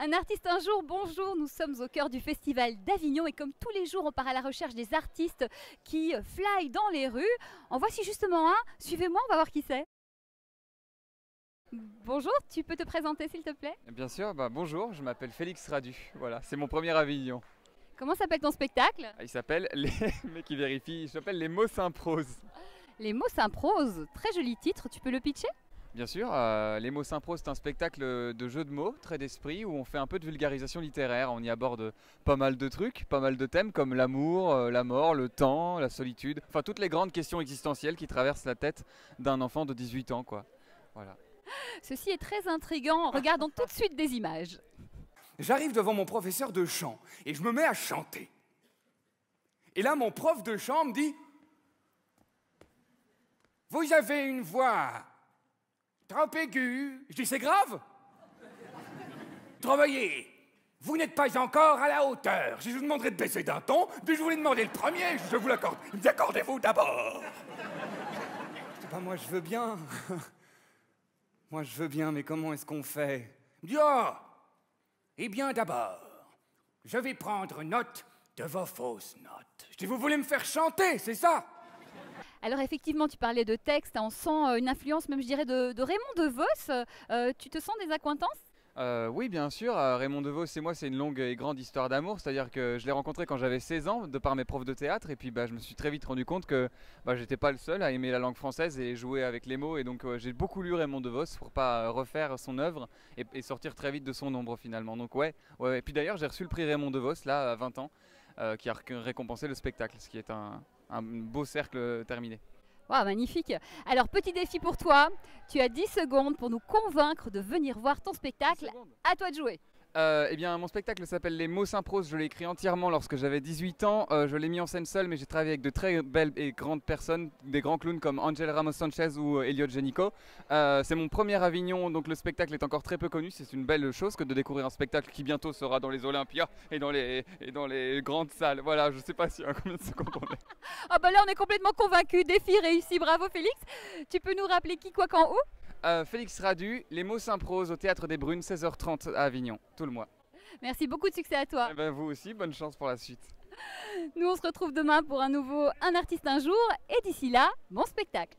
Un artiste un jour, bonjour, nous sommes au cœur du festival d'Avignon et comme tous les jours on part à la recherche des artistes qui fly dans les rues. En voici justement un, suivez-moi, on va voir qui c'est. Bonjour, tu peux te présenter s'il te plaît? Bien sûr, bonjour, je m'appelle Félix Radu, voilà, c'est mon premier Avignon. Comment s'appelle ton spectacle? Il s'appelle, mais qui vérifie, il s'appelle Les mots s'improsent. Les mots s'improsent, très joli titre, tu peux le pitcher? Bien sûr, Les mots s'improsent, c'est un spectacle de jeux de mots, très d'esprit, où on fait un peu de vulgarisation littéraire. On y aborde pas mal de trucs, pas mal de thèmes comme l'amour, la mort, le temps, la solitude, enfin toutes les grandes questions existentielles qui traversent la tête d'un enfant de 18 ans, quoi. Voilà. Ceci est très intriguant, regardons tout de suite des images. J'arrive devant mon professeur de chant et je me mets à chanter. Et là, mon prof de chant me dit « Vous avez une voix trop aiguë. » Je dis « C'est grave. Travaillez. Vous n'êtes pas encore à la hauteur. Je vous demanderai de baisser d'un ton, puis je vous l'ai demandé le premier, je vous l'accorde. Il me dit « Accordez-vous d'abord. » Je dis « Moi, je veux bien. Moi, je veux bien, mais comment est-ce qu'on fait ?» Il me dit « Oh, eh bien, d'abord, je vais prendre note de vos fausses notes. » Je dis « Vous voulez me faire chanter, c'est ça ?» Alors effectivement, tu parlais de texte, on sent une influence même je dirais de Raymond DeVos. Tu te sens des accointances? Oui, bien sûr, Raymond DeVos et moi, c'est une longue et grande histoire d'amour, c'est-à-dire que je l'ai rencontré quand j'avais 16 ans, de par mes profs de théâtre, et puis je me suis très vite rendu compte que j'étais pas le seul à aimer la langue française et jouer avec les mots, et donc j'ai beaucoup lu Raymond DeVos pour pas refaire son œuvre et sortir très vite de son ombre finalement. Donc ouais. Et puis d'ailleurs, j'ai reçu le prix Raymond DeVos, là, à 20 ans, qui a récompensé le spectacle, ce qui est un beau cercle terminé. Wow, magnifique. Alors, petit défi pour toi. Tu as 10 secondes pour nous convaincre de venir voir ton spectacle. À toi de jouer. Eh bien, mon spectacle s'appelle Les mots s'improsent. Je l'ai écrit entièrement lorsque j'avais 18 ans. Je l'ai mis en scène seul, mais j'ai travaillé avec de très belles et grandes personnes, des grands clowns comme Angel Ramos Sanchez ou Elliot Genico. C'est mon premier Avignon, donc le spectacle est encore très peu connu. C'est une belle chose que de découvrir un spectacle qui bientôt sera dans les Olympias et dans les grandes salles. Voilà, je sais pas si combien de secondes on est. Ah bah là, on est complètement convaincus. Défi réussi, bravo Félix. Tu peux nous rappeler qui, quoi, quand, où? Félix Radu, Les mots s'improsent au Théâtre des Brunes, 16h30 à Avignon, tout le mois. Merci, beaucoup de succès à toi. Vous aussi, bonne chance pour la suite. Nous, on se retrouve demain pour un nouveau Un artiste un jour. Et d'ici là, bon spectacle.